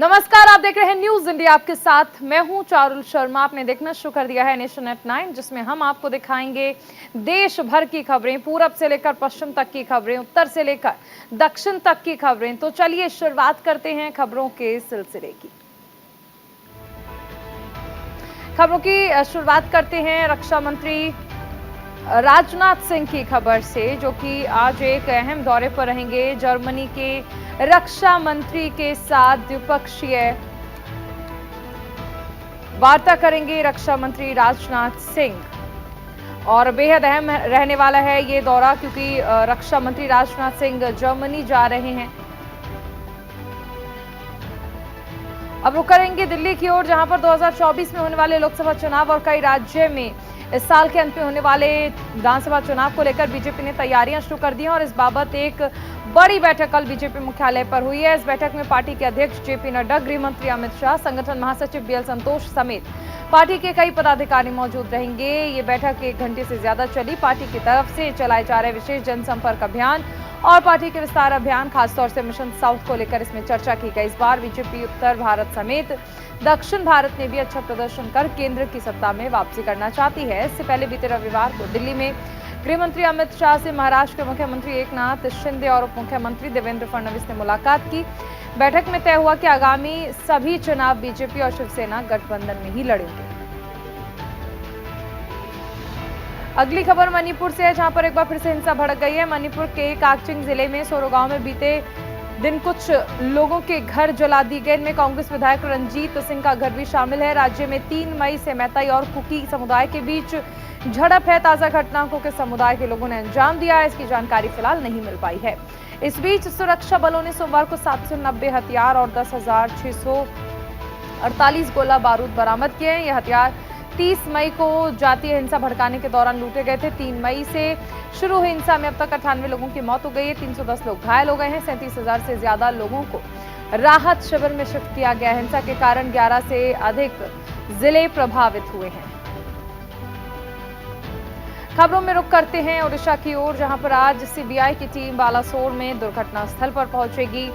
नमस्कार, आप देख रहे हैं न्यूज इंडिया। आपके साथ मैं हूं चारुल शर्मा। आपने देखना शुरू कर दिया है नेशन एट 9, जिसमें हम आपको दिखाएंगे देश भर की खबरें, पूरब से लेकर पश्चिम तक की खबरें, उत्तर से लेकर दक्षिण तक की खबरें। तो चलिए शुरुआत करते हैं खबरों के सिलसिले की। खबरों की शुरुआत करते हैं रक्षा मंत्री राजनाथ सिंह की खबर से, जो कि आज एक अहम दौरे पर रहेंगे। जर्मनी के रक्षा मंत्री के साथ द्विपक्षीय वार्ता करेंगे रक्षा मंत्री राजनाथ सिंह। और बेहद अहम रहने वाला है ये दौरा, क्योंकि रक्षा मंत्री राजनाथ सिंह जर्मनी जा रहे हैं। अब रुक करेंगे दिल्ली की ओर, जहां पर 2024 में होने वाले लोकसभा चुनाव और कई राज्य में इस साल के अंत में होने वाले विधानसभा चुनाव को लेकर बीजेपी ने तैयारियां शुरू कर दी हैं। और इस बाबत एक बड़ी बैठक कल बीजेपी मुख्यालय पर हुई है। इस बैठक में पार्टी के अध्यक्ष जेपी नड्डा, गृह मंत्री अमित शाह, संगठन महासचिव बीएल संतोष समेत पार्टी के कई पदाधिकारी मौजूद रहेंगे। ये बैठक 1 घंटे से ज्यादा चली। पार्टी की तरफ से चलाए जा रहे विशेष जनसंपर्क अभियान और पार्टी के विस्तार अभियान, खासतौर से मिशन साउथ को लेकर इसमें चर्चा की गई। इस बार बीजेपी उत्तर भारत समेत दक्षिण भारत में भी अच्छा प्रदर्शन कर केंद्र की सत्ता में वापसी करना चाहती है। इससे पहले बीते रविवार को दिल्ली में गृह मंत्री अमित शाह से महाराष्ट्र के मुख्यमंत्री एकनाथ शिंदे और उप मुख्यमंत्री देवेंद्र फडणवीस ने मुलाकात की। बैठक में तय हुआ कि आगामी सभी चुनाव बीजेपी और शिवसेना गठबंधन में ही लड़ेंगे। अगली खबर मणिपुर से है, जहां पर एक बार फिर से हिंसा भड़क गई है। मणिपुर के काकचिंग जिले में सोरो गांव में बीते दिन कुछ लोगों के घर जला दिए गए। इनमें कांग्रेस विधायक रंजीत सिंह का घर भी शामिल है। राज्य में 3 मई से मैताई और कुकी समुदाय के बीच झड़प है। ताजा घटना को किस समुदाय के लोगों ने अंजाम दिया है, इसकी जानकारी फिलहाल नहीं मिल पाई है। इस बीच सुरक्षा बलों ने सोमवार को 790 हथियार और 10,648 गोला बारूद बरामद किए हैं। यह हथियार 30 मई को जातीय हिंसा भड़काने के दौरान लूटे गए थे। 3 मई से शुरू हुई हिंसा में अब तक 98 लोगों की मौत हो गई है। 310 लोग घायल हो गए हैं। 37,000 से ज्यादा लोगों को राहत शिविर में शिफ्ट किया गया है। हिंसा के कारण 11 से अधिक जिले प्रभावित हुए हैं। खबरों में रुक करते हैं ओडिशा की ओर, जहां पर आज सीबीआई की टीम बालासोर में दुर्घटना स्थल पर पहुंचेगी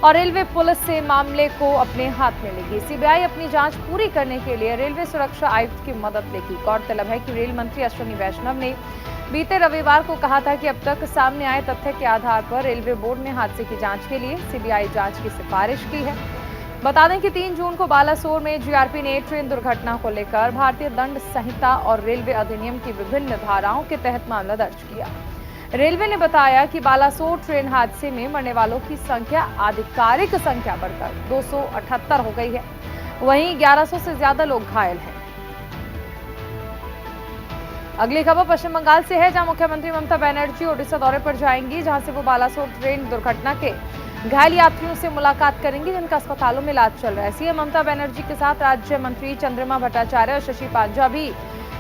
और रेलवे पुलिस से मामले को अपने हाथ में लेगी। सीबीआई अपनी जांच पूरी करने के लिए रेलवे सुरक्षा आयुक्त की मदद लेगी। गौरतलब है कि रेल मंत्री अश्विनी वैष्णव ने बीते रविवार को कहा था कि अब तक सामने आए तथ्य के आधार पर रेलवे बोर्ड ने हादसे की जांच के लिए सीबीआई जांच की सिफारिश की है। बता दें कि 3 जून को बालासोर में जीआरपी ने ट्रेन दुर्घटना को लेकर भारतीय दंड संहिता और रेलवे अधिनियम की विभिन्न धाराओं के तहत मामला दर्ज किया। रेलवे ने बताया कि बालासोर ट्रेन हादसे में मरने वालों की संख्या आधिकारिक संख्या बढ़कर 278 हो गई है। वहीं 1100 से ज्यादा लोग घायल हैं। अगली खबर पश्चिम बंगाल से है, जहां मुख्यमंत्री ममता बनर्जी ओडिशा दौरे पर जाएंगी, जहां से वो बालासोर ट्रेन दुर्घटना के घायल यात्रियों से मुलाकात करेंगी, जिनका अस्पतालों में इलाज चल रहा है। सीएम ममता बनर्जी के साथ राज्य मंत्री चंद्रिमा भट्टाचार्य और शशि पांजा भी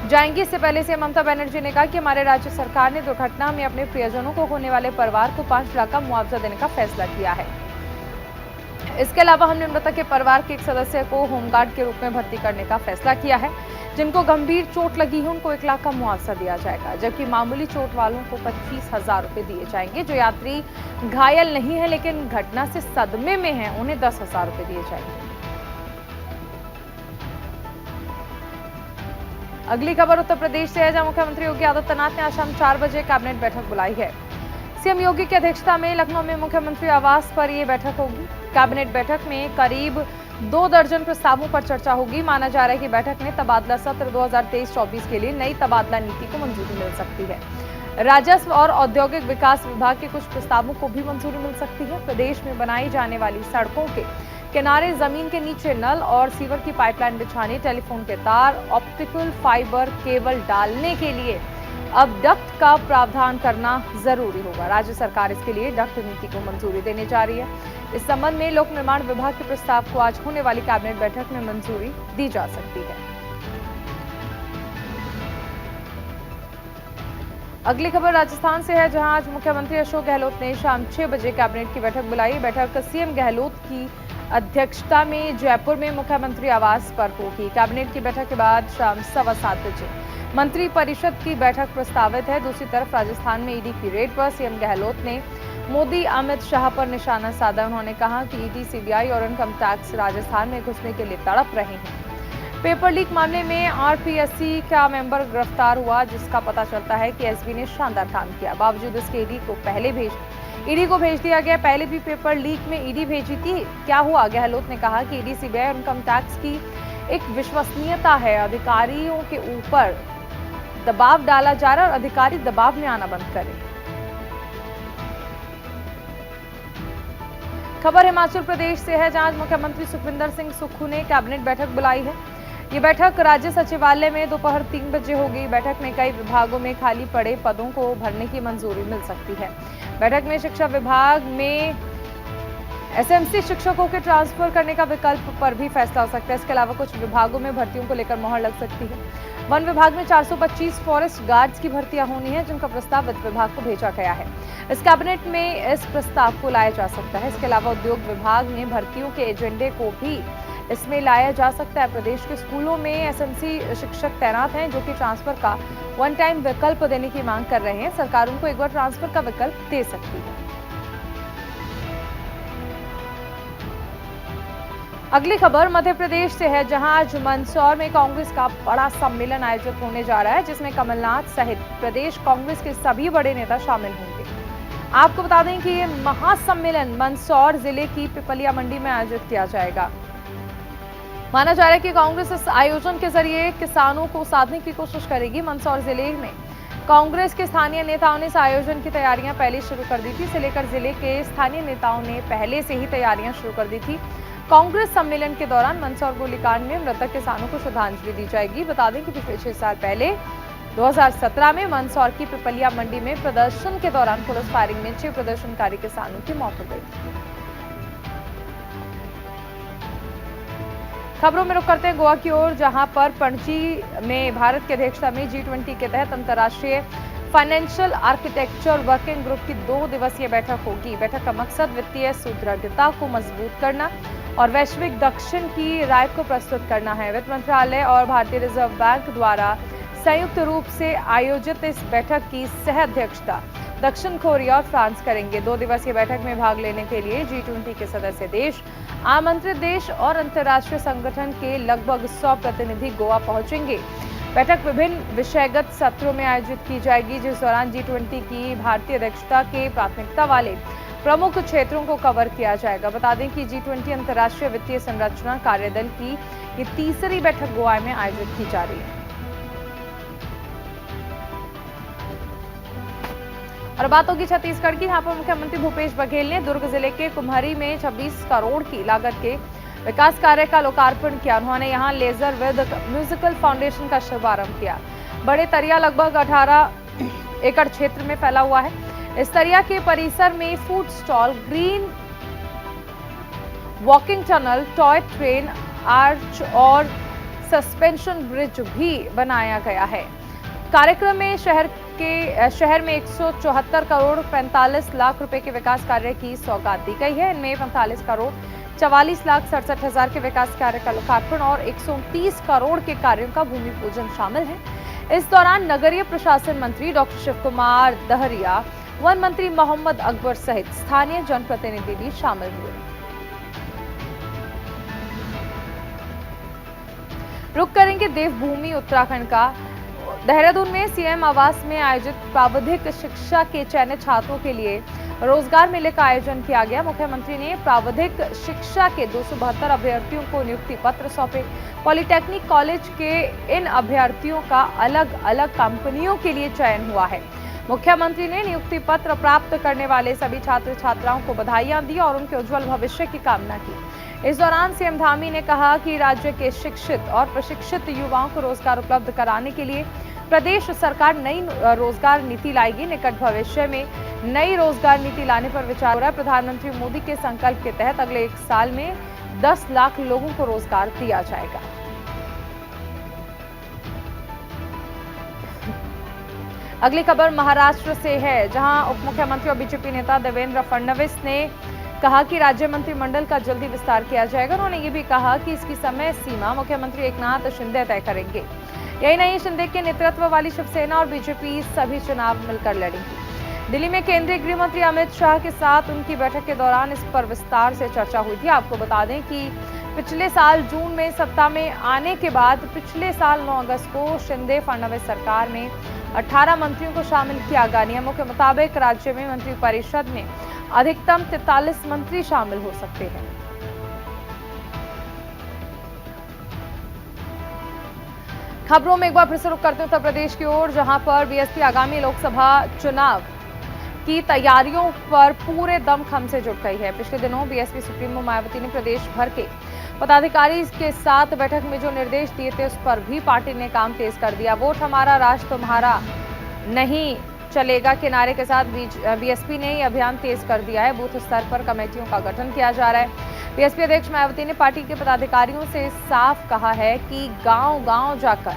जाएंगी। इससे पहले सीएम ममता बनर्जी ने कहा कि हमारे राज्य सरकार ने दुर्घटना में अपने प्रियजनों को होने वाले परिवार को 5 लाख का मुआवजा देने का फैसला किया है। इसके अलावा हमने मृतक के परिवार के एक सदस्य को होमगार्ड के रूप में भर्ती करने का फैसला किया है। जिनको गंभीर चोट लगी है उनको 1 लाख का मुआवजा दिया जाएगा, जबकि मामूली चोट वालों को 25,000 रुपए दिए जाएंगे। जो यात्री घायल नहीं है लेकिन घटना से सदमे में है, उन्हें 10,000 रुपए दिए जाएंगे। अगली खबर उत्तर प्रदेश से है, जहां मुख्यमंत्री योगी आदित्यनाथ ने आज शाम 4 बजे कैबिनेट बैठक बुलाई है। सीएम योगी की अध्यक्षता में लखनऊ में मुख्यमंत्री आवास पर यह बैठक होगी। कैबिनेट बैठक में करीब 2 दर्जन प्रस्तावों पर चर्चा होगी। माना जा रहा है कि बैठक में तबादला सत्र 2023-24 के लिए नई तबादला नीति को मंजूरी मिल सकती है। राजस्व और औद्योगिक विकास विभाग के कुछ प्रस्तावों को भी मंजूरी मिल सकती है। प्रदेश में बनाई जाने वाली सड़कों के किनारे जमीन के नीचे नल और सीवर की पाइपलाइन बिछाने, टेलीफोन के तार, ऑप्टिकल फाइबर केबल डालने के लिए अब डक्ट का प्रावधान करना जरूरी होगा। राज्य सरकार इसके लिए डक्ट नीति को मंजूरी देने जा रही है। इस संबंध में लोक निर्माण विभाग के प्रस्ताव को आज होने वाली कैबिनेट बैठक में मंजूरी दी जा सकती है। अगली खबर राजस्थान से है, जहां आज मुख्यमंत्री अशोक गहलोत ने शाम 6 बजे कैबिनेट की बैठक बुलाई। बैठक सीएम गहलोत की अध्यक्षता में जयपुर में मुख्यमंत्री आवास पर होगी। कैबिनेट की बैठक के बाद शाम 7:15 बजे मंत्री परिषद की बैठक प्रस्तावित है। दूसरी तरफ राजस्थान में ईडी की रेड पर सीएम गहलोत ने मोदी अमित शाह पर निशाना साधा। उन्होंने कहा कि ईडी, सीबीआई और इनकम टैक्स राजस्थान में घुसने के लिए तड़प रहे हैं। पेपर लीक मामले में आरपीएससी का मेंबर गिरफ्तार हुआ, जिसका पता चलता है कि एसबी ने शानदार काम किया। बावजूद इसके ईडी को भेज दिया गया। पहले भी पेपर लीक में ईडी भेजी थी। क्या हुआ? गहलोत ने कहा कि ईडी, सीबीआई और इनकम टैक्स की एक विश्वसनीयता है। अधिकारियों के ऊपर दबाव डाला जा रहा है और अधिकारी दबाव में आना बंद करें। खबर हिमाचल प्रदेश से है, जहां मुख्यमंत्री सुखविंदर सिंह सुक्खू ने कैबिनेट बैठक बुलाई है। ये बैठक राज्य सचिवालय में दोपहर 3 बजे होगी। बैठक में कई विभागों में खाली पड़े पदों को भरने की मंजूरी मिल सकती है। बैठक में शिक्षा विभाग में एसएमसी शिक्षकों के ट्रांसफर करने का विकल्प पर भी फैसला हो सकता है। इसके अलावा कुछ विभागों में भर्तियों को लेकर मोहर लग सकती है। वन विभाग में 425 फॉरेस्ट गार्ड्स की भर्तियां होनी है, जिनका प्रस्ताव वित्त विभाग को भेजा गया है। इस कैबिनेट में इस प्रस्ताव को लाया जा सकता है। इसके अलावा उद्योग विभाग में भर्तियों के एजेंडे को भी इसमें लाया जा सकता है। प्रदेश के स्कूलों में एसएमसी शिक्षक तैनात हैं, जो कि ट्रांसफर का वन टाइम विकल्प देने की मांग कर रहे हैं। सरकार उनको एक बार ट्रांसफर का विकल्प दे सकती है। अगली खबर मध्य प्रदेश से है, जहां आज मंदसौर में कांग्रेस का बड़ा सम्मेलन आयोजित होने जा रहा है, जिसमें कमलनाथ सहित प्रदेश कांग्रेस के सभी बड़े नेता शामिल होंगे। आपको बता दें कि ये महासम्मेलन मंदसौर जिले की पिपलिया मंडी में आयोजित किया जाएगा। माना जा रहा है कि कांग्रेस इस आयोजन के जरिए किसानों को साधने की कोशिश करेगी। मंदसौर जिले में कांग्रेस के स्थानीय नेताओं ने इस आयोजन की तैयारियां पहले शुरू कर दी थी। इसे लेकर जिले के स्थानीय नेताओं ने पहले से ही तैयारियां शुरू कर दी थी। कांग्रेस सम्मेलन के दौरान मंदसौर गोलीकांड में मृतक किसानों को श्रद्धांजलि दी जाएगी। बता दें कि पिछले 6 साल पहले 2017 में मंदसौर की पिपलिया मंडी में प्रदर्शन के दौरान पुलिस फायरिंग में 6 प्रदर्शनकारी किसानों की मौत हो गई। खबरों में रुक करते हैं गोवा की ओर, जहां पर पणजी में भारत की अध्यक्षता में G20 के तहत अंतर्राष्ट्रीय फाइनेंशियल आर्किटेक्चर वर्किंग ग्रुप की 2 दिवसीय बैठक होगी। बैठक का मकसद वित्तीय सुदृढ़ता को मजबूत करना और वैश्विक दक्षिण की राय को प्रस्तुत करना है। वित्त मंत्रालय और भारतीय रिजर्व बैंक द्वारा संयुक्त रूप से आयोजित इस बैठक की सह अध्यक्षता दक्षिण कोरिया और फ्रांस करेंगे। 2 दिवसीय बैठक में भाग लेने के लिए G20 के सदस्य देश, आमंत्रित देश और अंतर्राष्ट्रीय संगठन के लगभग 100 प्रतिनिधि गोवा पहुंचेंगे। बैठक विभिन्न विषयगत सत्रों में आयोजित की जाएगी, जिस दौरान G20 की भारतीय अध्यक्षता के प्राथमिकता वाले प्रमुख क्षेत्रों को कवर किया जाएगा। बता दें कि G20 अंतर्राष्ट्रीय वित्तीय संरचना कार्यदल की ये तीसरी बैठक गोवा में आयोजित की जा रही है। और बात होगी छत्तीसगढ़ की, यहाँ पर मुख्यमंत्री भूपेश बघेल ने दुर्ग जिले के कुम्हरी में 26 करोड़ की लागत के विकास कार्य का लोकार्पण किया। उन्होंने यहाँ लेजर विद म्यूजिकल फाउंडेशन का शुभारंभ किया। बड़े तरिया लगभग 18 एकड़ क्षेत्र में फैला हुआ है। इस तरिया के परिसर में food stall, green walking tunnel, toy train, arch और सस्पेंशन ब्रिज भी बनाया गया है। कार्यक्रम में शहर में 174 करोड़ 45 लाख रुपए के विकास कार्य की सौगात दी गई है। इनमें 45 करोड़ 44 लाख 67 हजार के विकास कार्य का लोकार्पण और 130 करोड़ के कार्यों का भूमि पूजन शामिल है। इस दौरान नगरीय प्रशासन मंत्री डॉक्टर शिव कुमार दहरिया, वन मंत्री मोहम्मद अकबर सहित स्थानीय जनप्रतिनिधि भी शामिल हुए। रुक करेंगे देवभूमि उत्तराखंड का। देहरादून में सीएम आवास में आयोजित प्राविधिक शिक्षा के चयनित छात्रों के लिए रोजगार मेले का आयोजन किया गया। मुख्यमंत्री ने प्राविधिक शिक्षा के 272 अभ्यर्थियों को नियुक्ति पत्र सौंपे। पॉलिटेक्निक कॉलेज के इन अभ्यर्थियों का अलग अलग कंपनियों के लिए चयन हुआ है। मुख्यमंत्री ने नियुक्ति पत्र प्राप्त करने वाले सभी छात्र छात्राओं को बधाइयां दी और उनके उज्जवल भविष्य की कामना की। इस दौरान सीएम धामी ने कहा कि राज्य के शिक्षित और प्रशिक्षित युवाओं को रोजगार उपलब्ध कराने के लिए प्रदेश सरकार नई रोजगार नीति लाएगी। निकट भविष्य में नई रोजगार नीति लाने पर विचार हो रहा है। प्रधानमंत्री मोदी के संकल्प के तहत अगले 1 साल में 10 लाख लोगों को रोजगार दिया जाएगा। अगली खबर महाराष्ट्र से है, जहां उप मुख्यमंत्री और बीजेपी नेता देवेंद्र फडणवीस ने कहा कि राज्य मंत्रिमंडल का जल्दी विस्तार किया जाएगा। उन्होंने ये भी कहा कि इसकी समय सीमा मुख्यमंत्री एकनाथ शिंदे तय करेंगे। यही नहीं, शिंदे के नेतृत्व वाली शिवसेना और बीजेपी सभी चुनाव मिलकर लड़ेंगी। दिल्ली में केंद्रीय गृह मंत्री अमित शाह के साथ उनकी बैठक के दौरान इस पर विस्तार से चर्चा हुई थी। आपको बता दें कि पिछले साल जून में सत्ता में आने के बाद पिछले साल 9 अगस्त को शिंदे फडणवीस सरकार में 18 मंत्रियों को शामिल किया गया। नियमों के मुताबिक राज्य में मंत्रिपरिषद में अधिकतम 43 मंत्री शामिल हो सकते हैं। खबरों में एक बार फिर से रुक करते हैं उत्तर प्रदेश की ओर, जहां पर बीएसपी आगामी लोकसभा चुनाव की तैयारियों पर पूरे दमखम से जुट गई है। पिछले दिनों बीएसपी सुप्रीमो मायावती ने प्रदेश भर के पदाधिकारी के साथ बैठक में जो निर्देश दिए थे उस पर भी पार्टी ने काम तेज कर दिया। वोट हमारा, राज तुम्हारा नहीं चलेगा के नारे के साथ बीएसपी ने ये अभियान तेज कर दिया है। बूथ स्तर पर कमेटियों का गठन किया जा रहा है। बीएसपी अध्यक्ष मायावती ने पार्टी के पदाधिकारियों से साफ कहा है कि गांव-गांव जाकर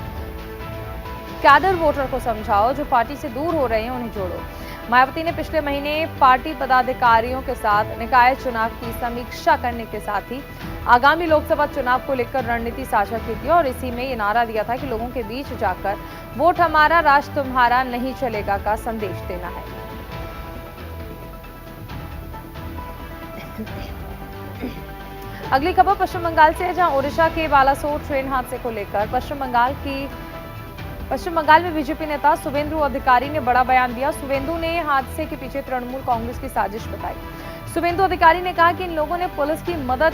कैडर वोटर को समझाओ, जो पार्टी से दूर हो रहे हैं उन्हें जोड़ो। मायावती ने पिछले महीने पार्टी पदाधिकारियों के साथ निकाय चुनाव की समीक्षा करने के साथ ही आगामी लोकसभा चुनाव को लेकर रणनीति साझा की थी और इसी में ये नारा दिया था कि लोगों के बीच जाकर वोट हमारा, राज तुम्हारा नहीं चलेगा का संदेश देना है। अगली खबर पश्चिम बंगाल से है, जहां ओडिशा के बालासोर ट्रेन हादसे को लेकर पश्चिम बंगाल में बीजेपी नेता शुवेंदु अधिकारी ने बड़ा बयान दिया। शुवेंदु ने हादसे के पीछे तृणमूल कांग्रेस की साजिश बताई। शुवेंदु अधिकारी ने कहा कि इन लोगों ने पुलिस की मदद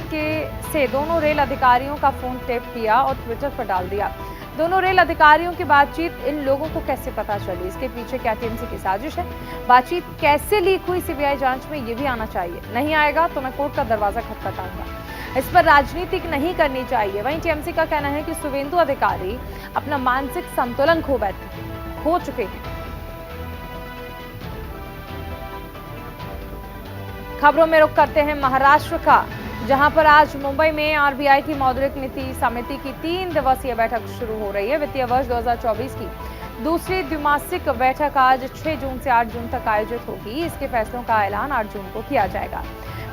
से दोनों रेल अधिकारियों का फोन टेप किया और ट्विटर पर डाल दिया। दोनों रेल अधिकारियों की बातचीत इन लोगों को कैसे पता चली, इसके पीछे क्या टीएमसी की साजिश है, बातचीत कैसे लीक हुई, सीबीआई जांच में ये भी आना चाहिए। नहीं आएगा तो मैं कोर्ट का दरवाजा खटखटाऊंगा। इस पर राजनीति नहीं करनी चाहिए। वहीं टीएमसी का कहना है कि शुवेंदु अधिकारी अपना मानसिक संतुलन खो चुके हैं। खबरों में रुख करते हैं महाराष्ट्र का, जहां पर आज मुंबई में आरबीआई की मौद्रिक नीति समिति की 3 दिवसीय बैठक शुरू हो रही है। वित्तीय वर्ष 2024 की दूसरी द्विमासिक बैठक आज 6 जून से 8 जून तक आयोजित होगी। इसके फैसलों का ऐलान 8 जून को किया जाएगा।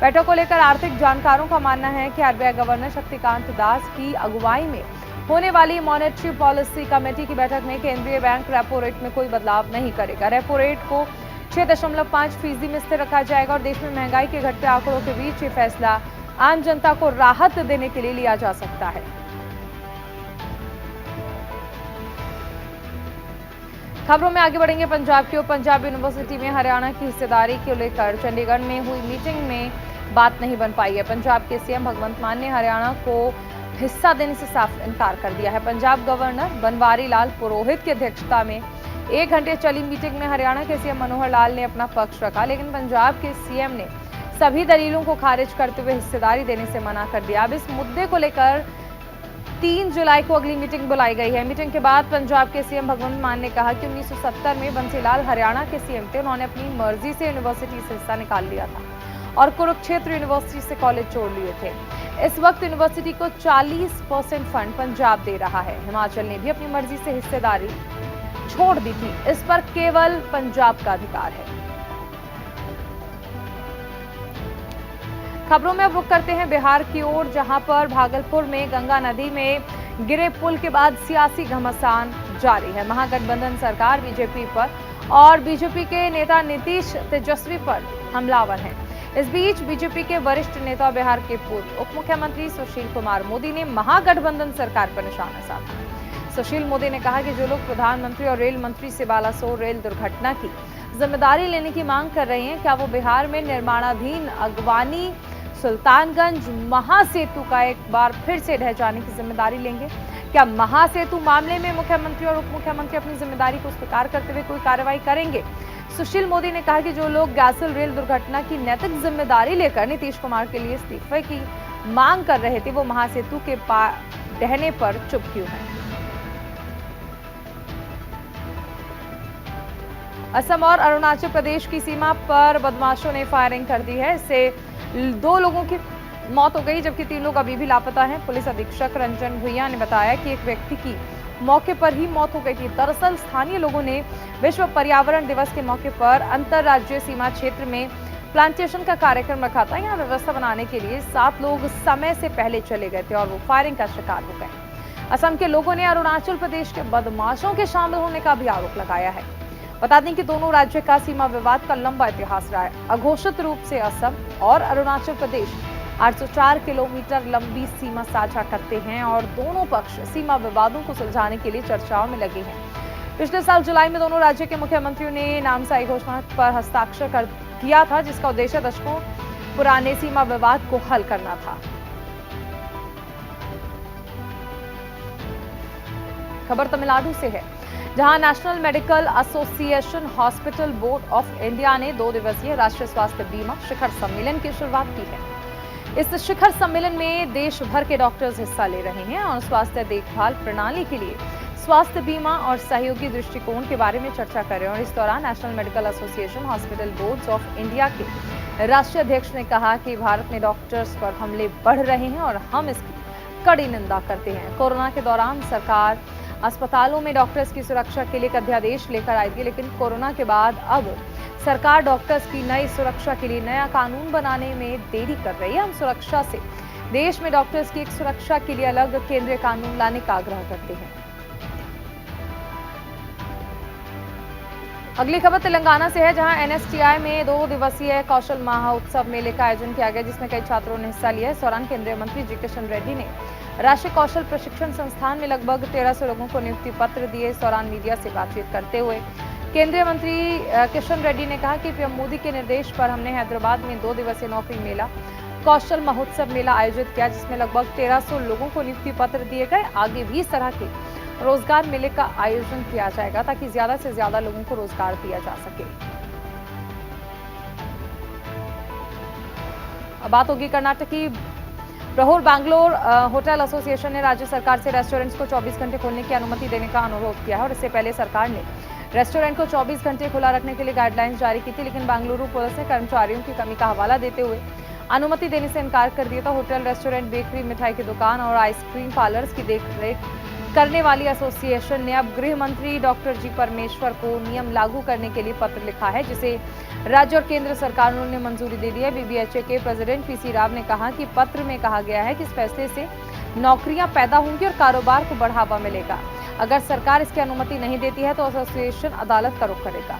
बैठक को लेकर आर्थिक जानकारों का मानना है कि आरबीआई गवर्नर शक्तिकांत दास की अगुवाई में होने वाली मॉनेटरी पॉलिसी कमेटी की बैठक में केंद्रीय बैंक रेपो रेट में कोई बदलाव नहीं करेगा। रेपो रेट को 6.5% में स्थिर रखा जाएगा और देश में महंगाई के घटते आंकड़ों के बीच ये फैसला आम जनता को राहत देने के लिए लिया जा सकता है। खबरों में आगे बढ़ेंगे पंजाब की ओर। पंजाब यूनिवर्सिटी में हरियाणा की हिस्सेदारी को लेकर चंडीगढ़ में हुई मीटिंग में बात नहीं बन पाई है। पंजाब के सीएम भगवंत मान ने हरियाणा को हिस्सा देने से साफ इनकार कर दिया है। पंजाब गवर्नर बनवारी लाल पुरोहित की अध्यक्षता में 1 घंटे चली मीटिंग में हरियाणा के सीएम मनोहर लाल ने अपना पक्ष रखा, लेकिन पंजाब के सीएम ने सभी दलीलों को खारिज करते हुए हिस्सेदारी देने से मना कर दिया। अब इस मुद्दे को लेकर 3 जुलाई को अगली मीटिंग बुलाई गई है। मीटिंग के बाद पंजाब के सीएम भगवंत मान ने कहा कि 1970 में बंसीलाल हरियाणा के सीएम थे। उन्होंने अपनी मर्जी से यूनिवर्सिटी से हिस्सा निकाल लिया था और कुरुक्षेत्र यूनिवर्सिटी से कॉलेज जोड़ लिए थे। इस वक्त यूनिवर्सिटी को 40% फंड पंजाब दे रहा है। हिमाचल ने भी अपनी मर्जी से हिस्सेदारी छोड़ दी थी। इस पर केवल पंजाब का अधिकार है। खबरों में अब रुक करते हैं बिहार की ओर, जहां पर भागलपुर में गंगा नदी में गिरे पुल के बाद सियासी घमासान जारी है। महागठबंधन सरकार बीजेपी पर और बीजेपी के नेता नीतीश तेजस्वी पर हमलावर हैं। इस बीच बीजेपी के वरिष्ठ नेता बिहार के पूर्व उप मुख्यमंत्री सुशील कुमार मोदी ने महागठबंधन सरकार पर निशाना साधा। सुशील मोदी ने कहा कि जो लोग प्रधानमंत्री और रेल मंत्री से बालासोर रेल दुर्घटना की जिम्मेदारी लेने की मांग कर रहे हैं, क्या वो बिहार में निर्माणाधीन अगवानी सुल्तानगंज महासेतु का एक बार फिर से ढह जाने की जिम्मेदारी लेंगे? क्या महासेतु मामले में मुख्यमंत्री और उप मुख्यमंत्री अपनी जिम्मेदारी को स्वीकार करते हुए कोई कार्रवाई करेंगे? सुशील मोदी ने कहा कि जो लोग गैसल रेल दुर्घटना की नैतिक जिम्मेदारी लेकर नीतीश कुमार के लिए इस्तीफे की मांग कर रहे थे, वो महासेतु के ढहने पर चुप क्यों हैं? असम और अरुणाचल प्रदेश की सीमा पर बदमाशों ने फायरिंग कर दी है। इससे 2 लोगों की मौत हो गई, जबकि 3 लोग अभी भी लापता हैं। पुलिस अधीक्षक रंजन भुइया ने बताया कि एक व्यक्ति की मौके पर ही मौत हो गई थी। दरअसल स्थानीय लोगों ने विश्व पर्यावरण दिवस के मौके पर अंतर्राज्यीय सीमा क्षेत्र में प्लांटेशन का कार्यक्रम रखा था। यहाँ व्यवस्था बनाने के लिए 7 लोग समय से पहले चले गए थे और वो फायरिंग का शिकार हो गए। असम के लोगों ने अरुणाचल प्रदेश के बदमाशों के शामिल होने का भी आरोप लगाया है। बता दें कि दोनों राज्य का सीमा विवाद का लंबा इतिहास रहा है। अघोषित रूप से असम और अरुणाचल प्रदेश 804 किलोमीटर लंबी सीमा साझा करते हैं और दोनों पक्ष सीमा विवादों को सुलझाने के लिए चर्चाओं में लगे हैं। पिछले साल जुलाई में दोनों राज्यों के मुख्यमंत्रियों ने नामसाई घोषणा पर हस्ताक्षर कर किया था, जिसका उद्देश्य दशकों पुराने सीमा विवाद को हल करना था। खबर तमिलनाडु से है, जहां national medical association hospital board of India ने 2 दिवसीय राष्ट्रीय स्वास्थ्य बीमा शिखर सम्मेलन की शुरुआत की है। इस शिखर सम्मेलन में देश भर के डॉक्टर्स हिस्सा ले रहे हैं और स्वास्थ्य देखभाल प्रणाली के लिए स्वास्थ्य बीमा और सहयोगी दृष्टिकोण के बारे में चर्चा कर रहे हैं। और इस दौरान national medical association hospital boards of India के राष्ट्रीय अध्यक्ष ने कहा कि भारत में डॉक्टर्स पर हमले बढ़ रहे हैं और हम इसकी कड़ी निंदा करते हैं। कोरोना के दौरान सरकार अस्पतालों में डॉक्टर्स की सुरक्षा के लिए एक अध्यादेश लेकर आई थी, लेकिन कोरोना के बाद अब सरकार डॉक्टर्स की नई सुरक्षा के लिए नया कानून बनाने में देरी कर रही है। हम सुरक्षा से देश में डॉक्टर्स की एक सुरक्षा के लिए अलग केंद्रीय कानून लाने का आग्रह करते हैं। अगली खबर तेलंगाना से है, जहां एनएसटीआई में 2 दिवसीय कौशल महोत्सव मेले का आयोजन किया गया, जिसमें कई छात्रों ने हिस्सा लिया। इस दौरान केंद्रीय मंत्री जी किशन रेड्डी ने राष्ट्रीय कौशल प्रशिक्षण संस्थान में लगभग 1300 लोगों को नियुक्ति पत्र दिए। इस दौरान मीडिया से बातचीत करते हुए केंद्रीय मंत्री किशन रेड्डी ने कहा कि पीएम मोदी के निर्देश पर हमने हैदराबाद में 2 दिवसीय नौकरी मेला कौशल महोत्सव मेला आयोजित किया, जिसमें लगभग 1300 लोगों को नियुक्ति पत्र दिए गए। आगे भी इस तरह के रोजगार मेले का आयोजन किया जाएगा ताकि ज्यादा से ज्यादा लोगों को रोजगार दिया जा सके। अब बात होगी कर्नाटक की। प्रहोर बैंगलोर होटल एसोसिएशन ने राज्य सरकार से रेस्टोरेंट्स को 24 घंटे खोलने की अनुमति देने का अनुरोध किया है और इससे पहले सरकार ने रेस्टोरेंट को 24 घंटे खुला रखने के लिए गाइडलाइंस जारी की थी, लेकिन बेंगलुरु पुलिस ने कर्मचारियों की कमी का हवाला देते हुए अनुमति देने से इनकार कर दिया था। होटल, रेस्टोरेंट, बेकरी, मिठाई की दुकान और आइसक्रीम पार्लर्स की देखरेख करने वाली एसोसिएशन ने अब गृह मंत्री डॉक्टर जी परमेश्वर को नियम लागू करने के लिए पत्र लिखा है, जिसे राज्य और केंद्र सरकारों ने मंजूरी दे दी है। बीबीएचए के प्रेसिडेंट पीसी राव ने कहा कि पत्र में कहा गया है कि इस फैसले से नौकरियां पैदा होंगी और कारोबार को बढ़ावा मिलेगा। अगर सरकार इसकी अनुमति नहीं देती है तो एसोसिएशन अदालत का रुख करेगा।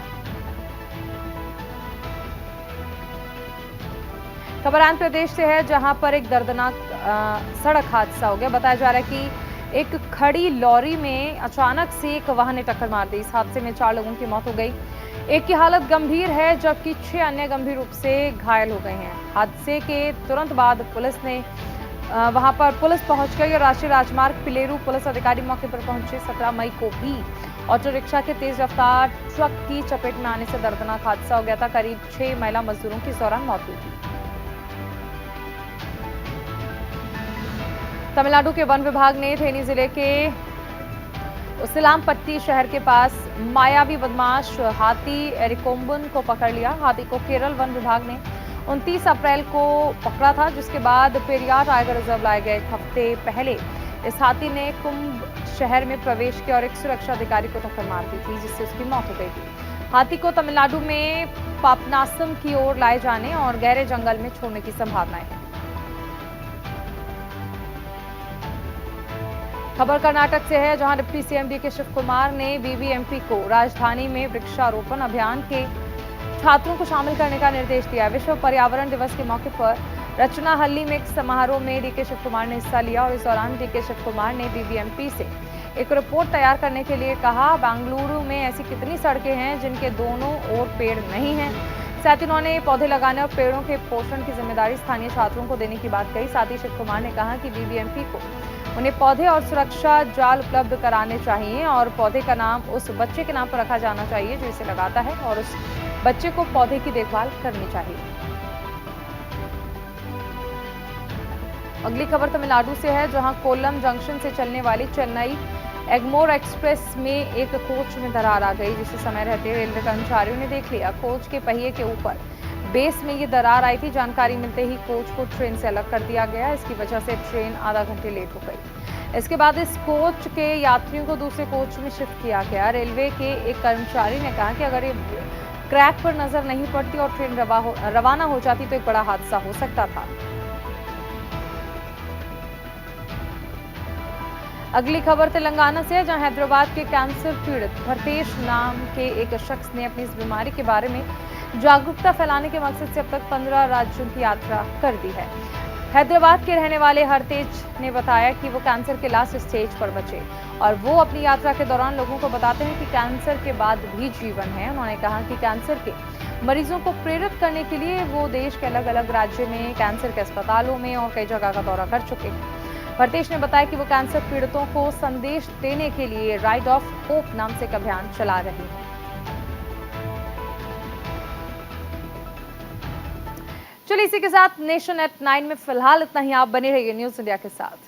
खबर आंध्र प्रदेश से है, जहां पर एक दर्दनाक सड़क हादसा हो गया। बताया जा रहा है कि एक खड़ी लॉरी में अचानक से एक वाहन ने टक्कर मार दी। इस हादसे में 4 लोगों की मौत हो गई। एक की हालत गंभीर है, जबकि 6 अन्य गंभीर रूप से घायल हो गए हैं। हादसे के तुरंत बाद वहां पर पुलिस पहुंच गई और राष्ट्रीय राजमार्ग पिलेरू पुलिस अधिकारी मौके पर पहुंचे। 17 मई को भी ऑटो रिक्शा के तेज रफ्तार ट्रक की चपेट में आने से दर्दनाक हादसा हो गया था। करीब 6 महिला मजदूरों की इस दौरान मौत हुई थी। तमिलनाडु के वन विभाग ने थेनी जिले के उसिलामपट्टी शहर के पास मायावी बदमाश हाथी एरिकोम्बन को पकड़ लिया। हाथी को केरल वन विभाग ने 29 अप्रैल को पकड़ा था, जिसके बाद पेरियार टाइगर रिजर्व लाए गए। 1 हफ्ते पहले इस हाथी ने कुंभ शहर में प्रवेश किया और एक सुरक्षा अधिकारी को टक्कर मार दी थी, जिससे उसकी मौत हो गई थी। हाथी को तमिलनाडु में पापनासम की ओर लाए जाने और गहरे जंगल में छोड़ने की संभावनाएं है। खबर कर्नाटक से है, जहां deputy CM DK Shivakumar ने बीबीएमपी को राजधानी में वृक्षारोपण अभियान के छात्रों को शामिल करने का निर्देश दिया। विश्व पर्यावरण दिवस के मौके पर रचनाहल्ली में एक समारोह में डीके शिव कुमार ने हिस्सा लिया और इस दौरान डीके शिव कुमार ने बीबीएमपी से एक रिपोर्ट तैयार करने के लिए कहा। बेंगलुरु में ऐसी कितनी सड़कें हैं जिनके दोनों ओर पेड़ नहीं हैं। साथ ही उन्होंने पौधे लगाने और पेड़ों के पोषण की जिम्मेदारी स्थानीय छात्रों को देने की बात कही। साथ ही शिव कुमार ने कहा कि बीबीएमपी को उन्हें पौधे और सुरक्षा जाल उपलब्ध कराने चाहिए और पौधे का नाम उस बच्चे के नाम पर रखा जाना चाहिए जो इसे लगाता है और उस बच्चे को पौधे की देखभाल करनी चाहिए। अगली खबर तमिलनाडु से है, जहां कोल्लम जंक्शन से चलने वाली चेन्नई एगमोर एक्सप्रेस में एक कोच में दरार आ गई, जिसे समय रहते रेलवे कर्मचारियों ने देख लिया। कोच के पहिए के ऊपर बेस में ये दरार आई थी। जानकारी मिलते ही कोच को ट्रेन से अलग कर दिया गया। इसकी वजह से ट्रेन आधा घंटे लेट हो गई। इसके बाद इस कोच के यात्रियों को दूसरे कोच में शिफ्ट किया गया। रेलवे के एक कर्मचारी ने कहा कि अगर ये क्रैक पर नजर नहीं पड़ती और ट्रेन रवाना हो जाती तो एक बड़ा हादसा हो सकता था। अगली खबर तेलंगाना से है, जहां हैदराबाद के कैंसर पीड़ित भरतेश नाम के एक शख्स ने अपनी इस बीमारी के बारे में जागरूकता फैलाने के मकसद से अब तक 15 राज्यों की यात्रा कर दी है। हैदराबाद के रहने वाले हरतेज ने बताया कि वो कैंसर के लास्ट स्टेज पर बचे और वो अपनी यात्रा के दौरान लोगों को बताते हैं कि कैंसर के बाद भी जीवन है। उन्होंने कहा कि कैंसर के मरीजों को प्रेरित करने के लिए वो देश के अलग अलग राज्य में कैंसर के अस्पतालों में और कई जगह का दौरा कर चुके हैं। भरतेश ने बताया कि वो कैंसर पीड़ितों को संदेश देने के लिए राइड ऑफ होप नाम से एक अभियान चला रहे हैं। चलिए इसी के साथ नेशन@9 में फिलहाल इतना ही। आप बने रहिए न्यूज इंडिया के साथ।